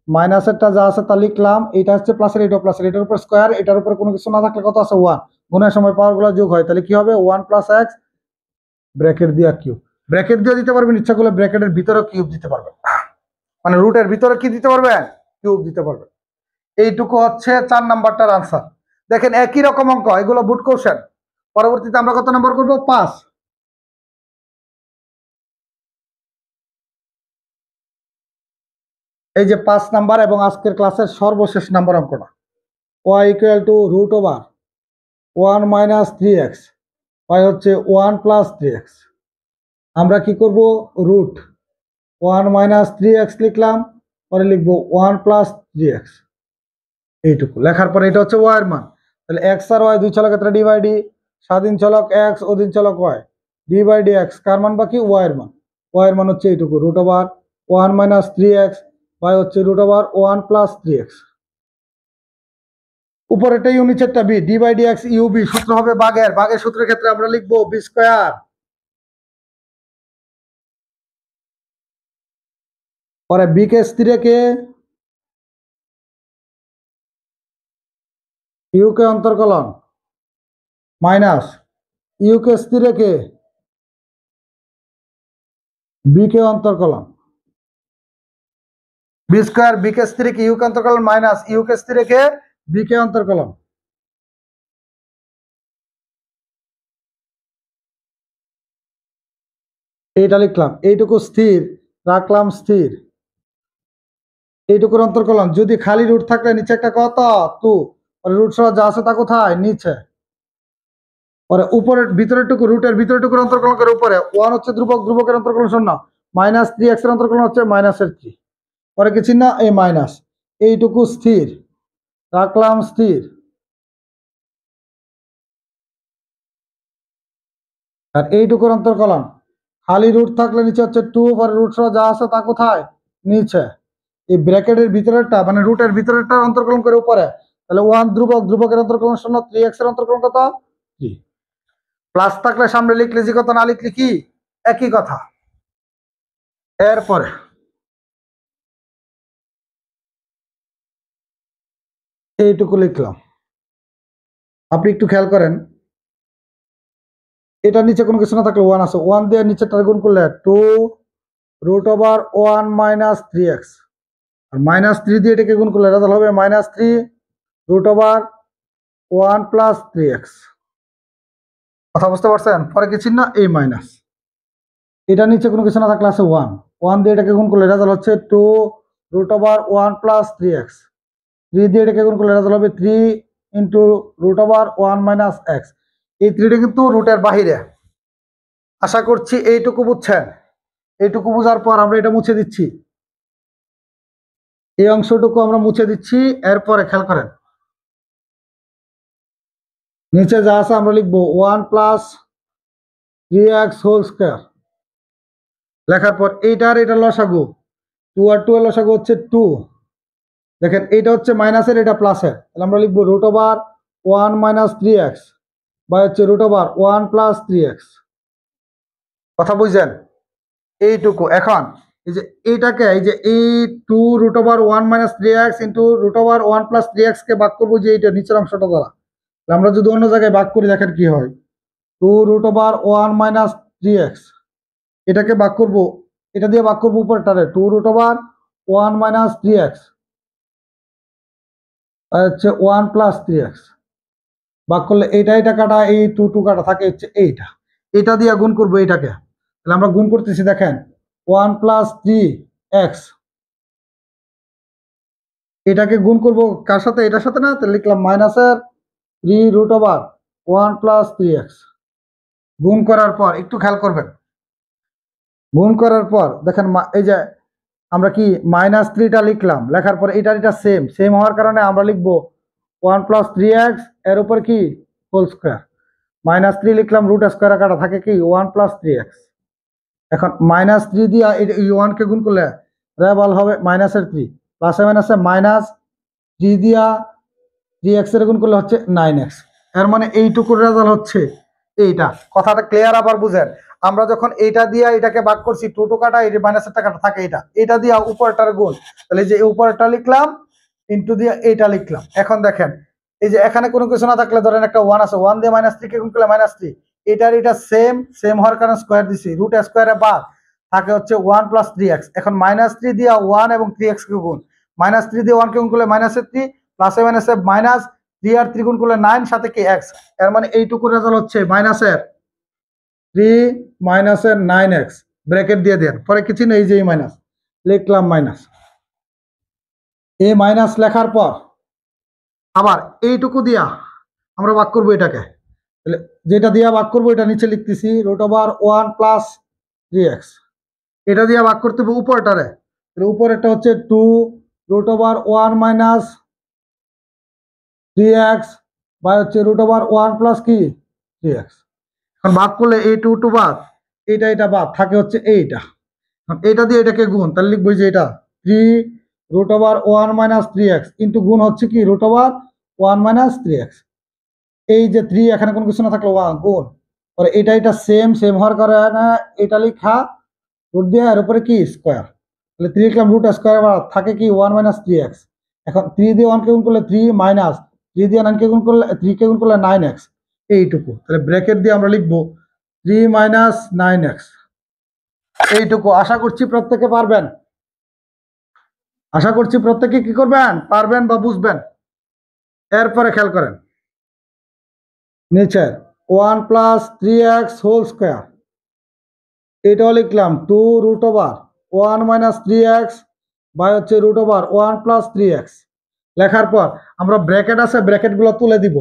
মাইনাসেরটা যা আছে তা লিখলাম, এটা হচ্ছে প্লাসের, এটা প্লাসের, এটার উপর স্কয়ার, এটার উপর কোনো কিছু না থাকলে কত আছে 1, গুণের সময় পাওয়ারগুলো যোগ হয়, তাহলে কি হবে 1 + x ব্র্যাকেট দিয়া কিউব। ব্র্যাকেট দিয়ে দিতে পারবেন, ইচ্ছা করলে ব্র্যাকেটের ভিতরে কিউব দিতে পারবেন, মানে রুটের ভিতরে কি দিতে পারবেন, কিউব দিতে পারবেন। এইটুকু হচ্ছে 4 নাম্বারটার আনসার। দেখেন একই রকম অঙ্ক, এগুলো বুট কোশ্চেন। পরবর্তীতে আমরা কত নাম্বার করব, 5। এই যে 5 নাম্বার এবং আজকের ক্লাসের সর্বশেষ নাম্বার অঙ্কটা, y = √1 - 3x, y হচ্ছে 1 + 3x। আমরা কি করব, √1 - 3x লিখলাম, পরে লিখবো 1 + 3x। এইটুকু লেখার পরে এটা হচ্ছে y এর মান, তাহলে x আর y দুই চলক ক্ষেত্রে d/d, স্বাধীন চলক x অধীন চলক y, d/dx কার মান বাকি, y এর মান। y এর মান হচ্ছে এইটুকু, √1 - 3x, y হচ্ছে √1 + 3x। উপরেটাই নিচেরটা b, d/dx ub, সূত্র হবে ভাগের, ভাগের সূত্রের ক্ষেত্রে আমরা লিখবো b²। পরে b কে স্থির রেখে u কে অন্তর্কলন মাইনাস u কে স্থির রেখে b কে অন্তর্কলন, b² b কে স্থির রেখে u কে অন্তর্কলন মাইনাস u কে স্থির রেখে b কে অন্তর্কলন। এইটা লিখলাম, এইটুকু স্থির রাখলাম স্থির, এইটুকুর অন্তর্কলন। যদি খালি রুট থাকলে নিচে একটা কত 2, রুট সহ যা আছে তা কোথায়, নিচে। পরে উপরের ভিতরেরটুকু, রুটের ভিতরেরটুকুর অন্তর্কলন করে উপরে, 1 হচ্ছে ধ্রুবক, ধ্রুবকের অন্তর্কলন 0, -3x এর অন্তর্কলন হচ্ছে -3। পরে কি চিহ্ন, এই মাইনাস, এইটুকু স্থির রাখলাম স্থির। আর এইটুকুর অন্তর্কলন, খালি রুট থাকলে নিচে হচ্ছে 2, পরে রুট সহ যা আছে তা কোথায়, নিচে। এই ব্র্যাকেটের ভিতরেরটা মানে রুটের ভিতরেরটার অন্তর্কলন করে উপরে, তাহলে 1 ধ্রুবক, ধ্রুবকের অন্তর্কলন 0, 3x এর অন্তর্কলন কত, 3। প্লাস থাকলে সামনে লিখলে যে কথা, না লিখলে কি একই কথা। এরপরে এইটুকু লিখলাম, আপনি একটু খেয়াল করেন, এটা নিচে কোনো কিছু না থাকলে 1 আছে, 1 দিয়ে নিচেরটা গুণ করলে 2 √1 - 3x, আর -3 দিয়ে এটাকে গুণ করলে রেজাল্ট হবে -3 √1 + 3x। কথা বুঝতে পারছেন? পরে কি চিহ্ন, এই মাইনাস, এটা নিচে কোনো কিছু না থাকলে আছে 1, 1 দিয়ে এটাকে গুণ করলে রেজাল্ট হচ্ছে 2 √1 + 3x, 3 দিয়ে এটাকে গুণ করলে রেজাল্ট হবে 3 √1 - x। এই 3টা কিন্তু রুটের বাহিরে। আশা করছি এইটুকু বুঝছেন। এইটুকু বোঝার পর আমরা এটা মুছে দিচ্ছি, এই অংশটুকু আমরা মুছে দিচ্ছি। এরপরে খেয়াল করেন, নিচে যা আছে আমরা লিখবো 1 + 3x² লেখার পর এইটার এটা লসাগু, 2 আর 2 এর লসাগু হচ্ছে 2। দেখেন এইটা হচ্ছে মাইনাসের, এটা প্লাসের, তাহলে আমরা লিখবো √1 - 3x বা হচ্ছে √1 + 3x। কথা বুঝছেন? এইটুকু। এখন এই যে এইটাকে, এই যে এই 2 √1 - 3x ইন্টু √1 + 3x কে ভাগ করবো যে এইটা নিচের অংশটা দ্বারা। আমরা যদি অন্য জায়গায় ভাগ করি, দেখেন কি হয়, 2 √1 - 3x, এটাকে ভাগ করব, এটা দিয়ে ভাগ করবো উপরটারে, 2 √1 - 3x হচ্ছে 1 + 3x, ভাগ করলে এইটা এটা কাটা, এই 2 2 কাটা থাকে হচ্ছে এইটা, এটা দিয়ে গুণ করবো এইটাকে। তাহলে আমরা গুণ করতেছি, দেখেন 1 + 3x, এটাকে গুণ করব কার সাথে, এটার সাথে না, তাহলে লিখলাম -3 √1 + 3x। গুণ করার পর একটু খেয়াল করবেন, গুণ করার পর দেখেন এই যে আমরা কি -3টা লিখলাম, লেখার পর এটা সেম সেম হওয়ার কারণে আমরা লিখবো 1 + 3x এর উপর কি হোল স্কয়ার, -3 লিখলাম, রুট স্কয়ার কাটা থাকে কি 1 + 3x। এখন -3 দিয়ে এই 1 কে গুণ করলে রেজাল্ট হবে -3, প্লাসে মাইনাসে -3 দিয়া 3x এর গুণ করলে হচ্ছে 9x। এর মানে এইটুকুর রেজাল্ট হচ্ছে এইটা। কথাটা ক্লিয়ার? আবার বুঝেন, আমরা যখন এটা দিয়ে এটাকে ভাগ করছি, টু টু কাটা, এই মাইনাসের টাকাটা থাকে এটা দিয়ে উপরটার গুণ, তাহলে যে উপরটা লিখলাম ইন্টু দিয়ে এইটা লিখলাম। এখন দেখেন এই যে এখানে কোনো কিছু না থাকলে ধরেন একটা 1 আছে, 1 দিয়ে -3 কে গুণ করলে -3, এটা সেম হওয়ার কারণে স্কয়ার দিছি, রুট স্কয়ারে বাদ থাকে হচ্ছে 1 + 3x। এখন -3 দিয়ে 1 এবং 3x কে গুণ, -3 দিয়ে 1 কে গুণ করলে -3, প্লাসে মাইনাসে -3 আর 3 গুণ করলে 9, সাথে কি x, এর মানে এইটুকু রেজাল্ট হচ্ছে -3 - 9x, ব্র্যাকেট দিয়ে দেন, পরে কিছু নেই, যে মাইনাস লিখলাম, মাইনাস মাইনাস লেখার পর আবার এইটুকু দিয়া আমরা ভাগ করবো এটাকে, তাহলে যেটা দিয়া ভাগ করবো এটা নিচে লিখতেছি √1 + 3x, এটা দিয়ে ভাগ করতে হবে উপরটারে, তাহলে উপরেরটা হচ্ছে 2√1 - 3x বা হচ্ছে √1 প্লাস কি 3x। এখন ভাগ করলে এই 2 বাদ, এটা বাদ থাকে হচ্ছে এইটা দিয়ে এটাকে গুণ, তাহলে লিখবো যে এটা 3√1 - 3x কিন্তু গুণ হচ্ছে কি √1 - 3x। এই যে 3 এখানে কোনো কিছু না থাকলে 1 গুণ, পরে এটা সেম হওয়ার কারণে এটা লিখা রুট দিয়ে এর উপরে কি স্কয়ার, তাহলে 3 লিখলাম, রুট স্কয়ার থাকে কি 1 - 3x। এখন 3 দিয়ে 1 কে গুণ করলে 3 মাইনাস 3 দিয়ে 9 কে গুণ করলে 3 কে গুণ করলে 9x, এইটুকু, তাহলে ব্র্যাকেট দিয়ে আমরা লিখবো 3 - 9x, এইটুকু। আশা করছি প্রত্যেকে পারবেন, আশা করছি প্রত্যেকে কি করবেন, পারবেন বা বুঝবেন। এরপরে খেয়াল করেন নিচে 1 + 3x হোল স্কয়ার, এটাও লিখলাম 2√1 - 3x বাই হচ্ছে √1 + 3x। লেখার পর আমরা ব্র্যাকেট আছে, ব্র্যাকেট গুলো তুলে দিব,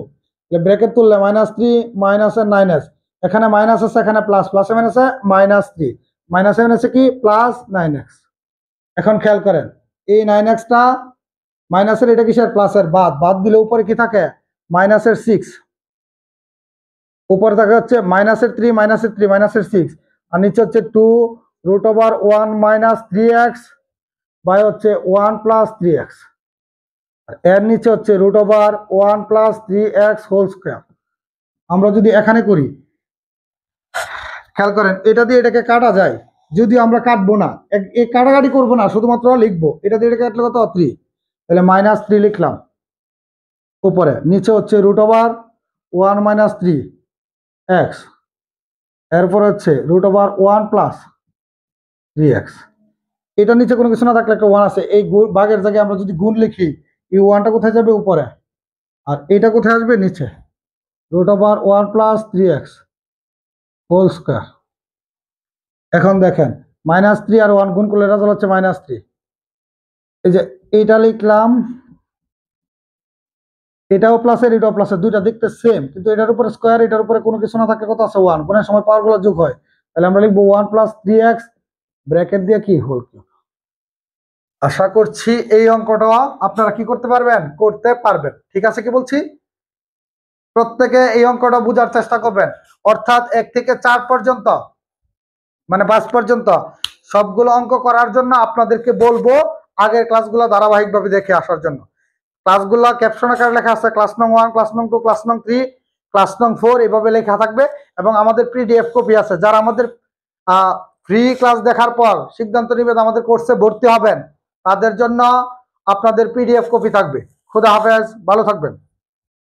ব্র্যাকেট তুললে -3 মাইনাসের 9x, এখানে মাইনাস আছে, এখানে প্লাস, প্লাসে মাইনাসে -3, মাইনাসে মাইনাসে কি প্লাস 9x। এখন খেয়াল করেন এই 9x টা মাইনাসের, এটা কিসের প্লাসের, বাদ দিলে উপরে কি থাকে -6, উপরে থাকে হচ্ছে -3 আর নিচে হচ্ছে 2√1 - 3x বাই হচ্ছে 1 + 3x, এর নিচে হচ্ছে √1 + 3x হোল স্কয়ার। আমরা যদি এখানে করি খেয়াল করেন এটা দিয়ে এটাকে কাটা যায়, যদি আমরা কাটবো না, এই কাটাকাটি করবো না, শুধুমাত্র লিখবো, এটা দিয়ে এটাকে কাটলে কত 3, তাহলে -3 লিখলাম উপরে, নিচে হচ্ছে √1 - 3x, এরপর হচ্ছে √1 + 3x, এটা নিচে কোনো কিছু না থাকলে একটা 1 আছে, এই ভাগের জায়গায় আমরা যদি গুণ লিখি, এই 1টা কোথায় যাবে উপরে, আর এটা কোথায় আসবে নিচে, √1 + 3x হোল স্কয়ার। এখন দেখেন -3 আর 1 গুণ করলে রেজাল্ট হচ্ছে -3, এই যে এইটা লিখলাম, এটাও প্লাসের এটাও প্লাসের, দুইটা দেখতে সেম, কিন্তু এটার উপরে স্কয়ার, এটার উপরে কোনো কিছু না থাকলে কত আছে 1, কোন সময় পাওয়ার গুলো যোগ হয়, তাহলে আমরা লিখবো 1 + 3x ব্র্যাকেট দিয়ে কি হোল কিউব। আশা করছি এই অঙ্কটা আপনারা কি করতে পারবেন, ঠিক আছে? কি বলছি, প্রত্যেকে এই অঙ্কটা বোঝার চেষ্টা করবেন, অর্থাৎ 1 থেকে 4 পর্যন্ত মানে 5 পর্যন্ত সবগুলো অঙ্ক করার জন্য আপনাদেরকে বলবো আগের ক্লাসগুলো ধারাবাহিকভাবে দেখে আসার জন্য। ক্লাসগুলো ক্যাপশন আকারে লেখা আছে, ক্লাস নং 1, ক্লাস নং 2, ক্লাস নং 3, ক্লাস নং 4 এভাবে লেখা থাকবে, এবং আমাদের পিডিএফ কপি আছে। যারা আমাদের ফ্রি ক্লাস দেখার পর সিদ্ধান্ত নেবেন আমাদের কোর্সে ভর্তি হবেন, তাদের জন্য আপনাদের পিডিএফ কপি থাকবে। খুদা হাফেজ, ভালো থাকবেন।